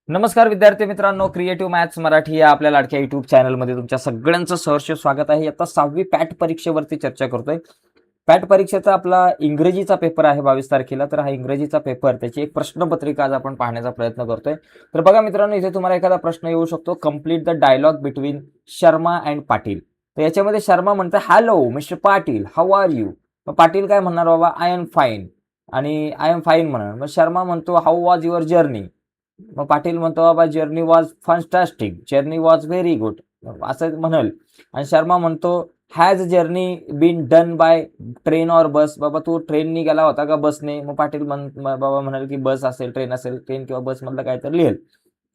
नमस्कार विद्यार्थी मित्रांनो, क्रिएटिव्ह मॅथ्स मराठी या आपल्या लाडक्या युट्यूब चॅनलमध्ये तुमच्या सगळ्यांचं सहर्ष स्वागत आहे. आता 6वी पॅट परीक्षेवरती चर्चा करतोय. पॅट परीक्षेचा आपला इंग्रजीचा पेपर आहे 22 तारखेला. तर हा इंग्रजीचा पेपर, त्याची एक प्रश्नपत्रिका आज आपण पाहण्याचा प्रयत्न करतोय. तर बघा मित्रांनो, इथे तुम्हाला एखादा प्रश्न येऊ शकतो, complete the dialogue between Sharma and Patil. तर याच्यामध्ये शर्मा म्हणतो, hello mister Patil, how are you. मग पाटील काय म्हणणार, बाबा आय एम फाईन, आणि आय एम फाईन म्हणणार. मग शर्मा म्हणतो, हाऊ वॉज युअर जर्नी. मग पाटील म्हणतो, बाबा journey was fantastic, journey was very good, असं म्हणल. आणि शर्मा म्हणतो, has journey been done by train or bus. बाबा तू ट्रेननी गेला होता का बसने. मग पाटील बाबा म्हणाल की बस असेल, ट्रेन असेल, ट्रेन किंवा बस मधलं काय तर लिहेल.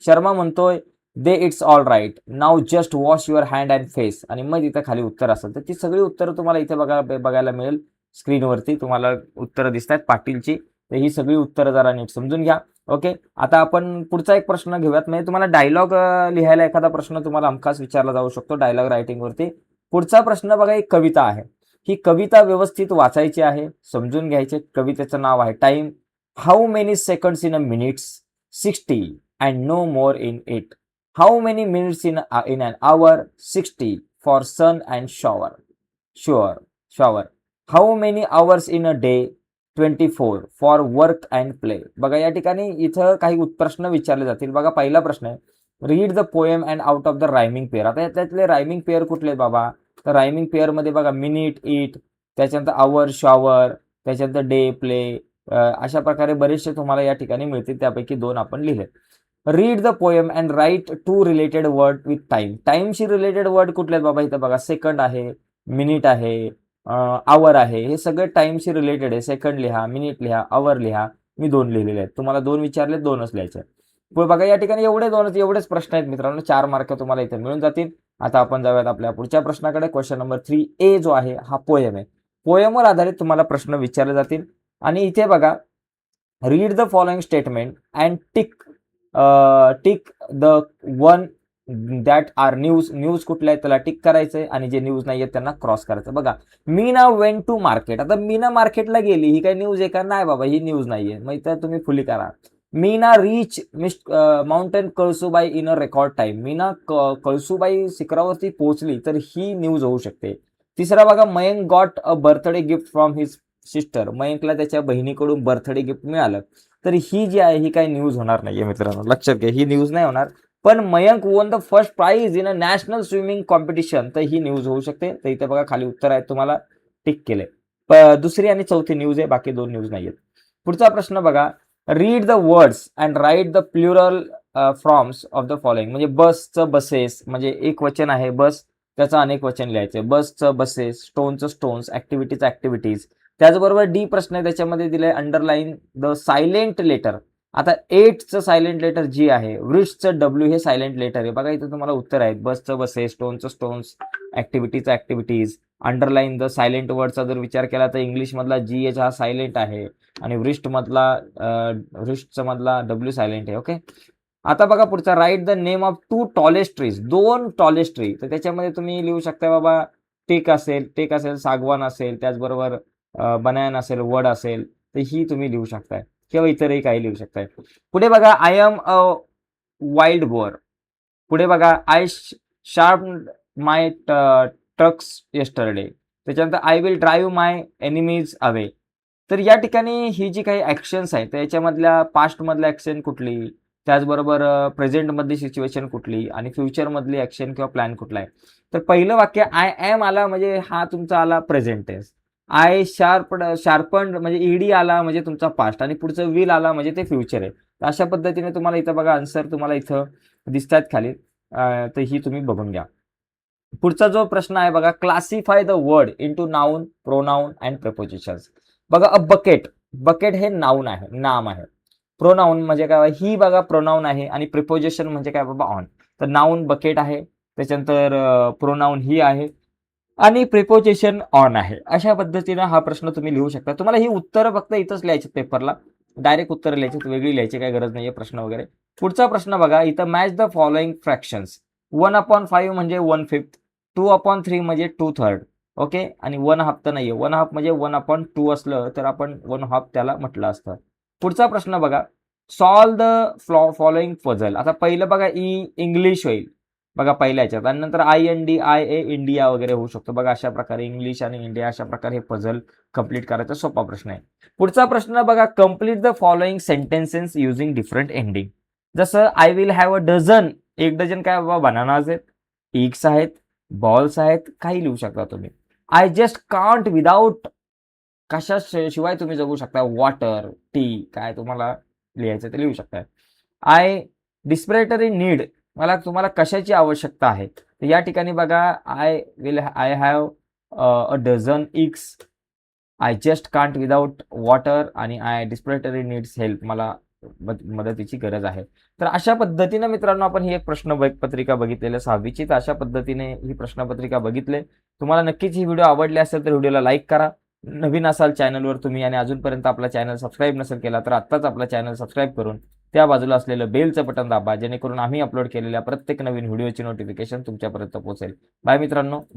शर्मा म्हणतोय, they it's all right, now just wash your hand and face. आणि मग इथं खाली उत्तर असेल. तर ती सगळी उत्तरं तुम्हाला इथे बघायला मिळेल. स्क्रीनवरती तुम्हाला उत्तरं दिसत आहेत पाटीलची. तर ही सगळी उत्तरं जरा नीट समजून घ्या. ओके, आता आपण पुढचा एक प्रश्न घेऊयात. म्हणजे तुम्हाला डायलॉग लिहायला एखादा प्रश्न तुम्हाला हमखास विचारला जाऊ शकतो डायलॉग रायटिंगवरती. पुढचा प्रश्न बघा, एक कविता आहे. ही कविता व्यवस्थित वाचायची आहे, समजून घ्यायचे. कवितेचं नाव आहे time. How many seconds in a minutes, 60 and no more in it. How many minutes in an hour, 60 for sun and shower. How many hours in a day, 24 for work and play. बघा या ठिकाणी इथं काही प्रश्न विचारले जातील. बघा पहिला प्रश्न आहे, read the poem and out of the rhyming pair. आता त्यातले रायमिंग पेअर कुठले बाबा. तर रायमिंग पेअर मध्ये बघा मिनिट, इट, त्याच्यानंतर आवर, शॉवर, त्याच्यानंतर डे, प्ले, अशा प्रकारे बरेचसे तुम्हाला या ठिकाणी मिळतील. त्यापैकी 2 आपण लिहिले. Read the poem and write two related word with time. टाइमशी रिलेटेड वर्ड कुठले आहेत बाबा. इथं बघा सेकंड आहे, मिनिट आहे, आवर आहे. हे सगळे टाइमशी रिलेटेड आहे. सेकंड लिहा, मिनिट लिहा, आवर लिहा. मी 2 लिहिलेले आहेत. तुम्हाला 2 विचारले, 2च लिहायचे. बघा या ठिकाणी एवढेच प्रश्न आहेत मित्रांनो. 4 मार्क तुम्हाला इथे मिळून जातील. आता आपण जाऊयात आपल्या पुढच्या प्रश्नाकडे. क्वेश्चन नंबर 3A जो आहे हा पोएम आहे. पोएमवर आधारित तुम्हाला प्रश्न विचारले जातील. आणि इथे बघा, read the following statement and tick the one that are news. News कुठल्या आहेत त्याला टिक करायचंय, आणि जे न्यूज नाही आहेत त्यांना क्रॉस करायचं. बघा, मीना वेंट टू मार्केट. आता मीना मार्केटला गेली, ही काय न्यूज आहे का. नाही बाबा, ही न्यूज नाहीये. मग इथं तुम्ही फुली करा. Meena reach mountain Kalsubai in a record time. Meena Kalsubai शिखरावरती पोहोचली, तर ही न्यूज होऊ शकते. तिसरा बघा, Mayank got a birthday gift from his sister. मयंकला त्याच्या बहिणीकडून बर्थडे गिफ्ट मिळालं. तर ही जी आहे ही काही न्यूज होणार नाहीये मित्रांनो, लक्षात घ्या, ही न्यूज नाही होणार. पण Mayank won the first prize in a national swimming competition, तर ही न्यूज होऊ शकते. तर इथे बघा खाली उत्तर आहेत, तुम्हाला टिक केले. दुसरी आणि चौथी न्यूज आहे, बाकी 2 न्यूज नाहीयेत. पुढचा प्रश्न बघा, read the words and write the plural forms of the following. म्हणजे बसचं बसेस, म्हणजे एक वचन आहे बस, त्याचं अनेक वचन लिहायचे. बसचं बसेस, स्टोनचं स्टोन्स, ऍक्टिव्हिटीज ऍक्टिव्हिटीज. त्याचबरोबर डी प्रश्न आहे, त्याच्यामध्ये दिलंय अंडरलाईन द सायलेंट लेटर. आता 8चं सायलेंट लेटर जी आहे, वृक्षचं डब्ल्यू हे सायलेंट लेटर आहे. बघा इथं तुम्हाला उत्तर आहेत, बसचं बसेस, स्टोनचं stones, activities activities. Underline the silent वर्डचा जर विचार केला तर इंग्लिश मधला GH हा सायलेंट आहे, आणि वृष्टचा मधला डब्ल्यू सायलेंट आहे. ओके, आता बघा पुढचा, write the name of 2 tallest trees. 2 tallest tree. तर त्याच्यामध्ये तुम्ही लिहू शकता बाबा, टेक असेल, सागवान असेल, त्याचबरोबर बनायन असेल, वड असेल, तर ही तुम्ही लिहू शकताय, किंवा इतरही काही लिहू शकताय. पुढे बघा, I am a wild boar. पुढे बघा, I sharp my tusks yesterday. त्याच्यानंतर I will drive my enemies away. तर या ठिकाणी ही जी काही ऍक्शन्स आहेत, तर याच्यामधल्या पास्ट मधल्या ऍक्शन कुठली, त्याचबरोबर प्रेझेंट मधली सिच्युएशन कुठली, आणि फ्युचर मधली ऍक्शन किंवा प्लॅन कुठला आहे. तर पहिलं वाक्य आय एम आला म्हणजे हा तुमचा आला प्रेझेंट टेन्स. आय शार्पन्ड म्हणजे ईडी आला म्हणजे तुमचा पास्ट, आणि पुढचं विल आला म्हणजे ते फ्युचर आहे. तर अशा पद्धतीने तुम्हाला इथं बघा आन्सर तुम्हाला इथं दिसतात खाली. तर ही तुम्ही बघून घ्या. पुढचा जो प्रश्न आहे बघा, classify the word into noun, pronoun and prepositions. बघा, अ बकेट. बकेट हे नाउन आहे, नाम आहे. प्रोनाउन म्हणजे काय, ही बघा प्रोनाउन आहे, आणि प्रिपोजिशन म्हणजे काय बाबा, ऑन. तर नाउन बकेट आहे, त्याच्यानंतर प्रोनाउन ही आहे, आणि प्रिपोजिशन ऑन आहे. अशा पद्धतीनं हा प्रश्न तुम्ही लिहू शकता. तुम्हाला ही उत्तरं फक्त इथंच लिहायची पेपरला, डायरेक्ट उत्तरं लिहायची, वेगळी लिहायची काही गरज नाहीये प्रश्न वगैरे. पुढचा प्रश्न बघा, इथं मॅच द फॉलोइंग फ्रॅक्शन्स. 1/5 म्हणजे 1/5, 2/3 म्हणजे 2/3. ओके, आणि 1/2 तर नाहीये. 1/2 म्हणजे 1/2 असलं तर आपण 1/2 त्याला म्हटलं असतं. पुढचा प्रश्न बघा, सॉल्व द फॉलोइंग पझल. आता पहिलं बघा इंग्लिश होईल बघा पहिल्या ह्याच्यात, आणि नंतर INDIA इंडिया वगैरे होऊ शकतो बघा. अशा प्रकारे इंग्लिश आणि इंडिया अशा प्रकारे हे पझल कंप्लीट करायचा सोपा प्रश्न आहे. पुढचा प्रश्न बघा, complete the following sentences using different ending. जसं I will have a dozen, एक डझन काय बाबा बनानाज आहेत, इग्स आहेत, बॉल्स आहेत, काही लिहू शकता तुम्ही. आय जस्ट कांट विदाउट, कशा शिवाय तुम्ही जगू शकता, वॉटर, टी, काय तुम्हाला लिहायचं ते लिहू शकता. आय डिस्परेटरी नीड, मला तुम्हाला कशाची आवश्यकता आहे. तर या ठिकाणी बघा, I have a dozen drugs, I just can't without water, आणि आय डिस्परेटरी नीड्स हेल्प, मला मदतीची गरज आहे. तर अशा पद्धतीनं मित्रांनो आपण ही एक प्रश्नपत्रिका बघितलेली 6वीची. तर अशा पद्धतीने ही प्रश्नपत्रिका बघितले. तुम्हाला नक्कीच ही व्हिडिओ आवडली असेल तर व्हिडिओला लाईक करा. नवीन असाल चॅनलवर तुम्ही आणि अजूनपर्यंत आपला चॅनल सबस्क्राईब नसेल केला तर आत्ताच आपला चॅनल सबस्क्राईब करून त्या बाजूला असलेलं बेलचं बटन दाबा, जेणेकरून आम्ही अपलोड केलेल्या प्रत्येक नवीन व्हिडिओची नोटिफिकेशन तुमच्यापर्यंत पोहोचेल. बाय मित्रांनो, धन्यवाद.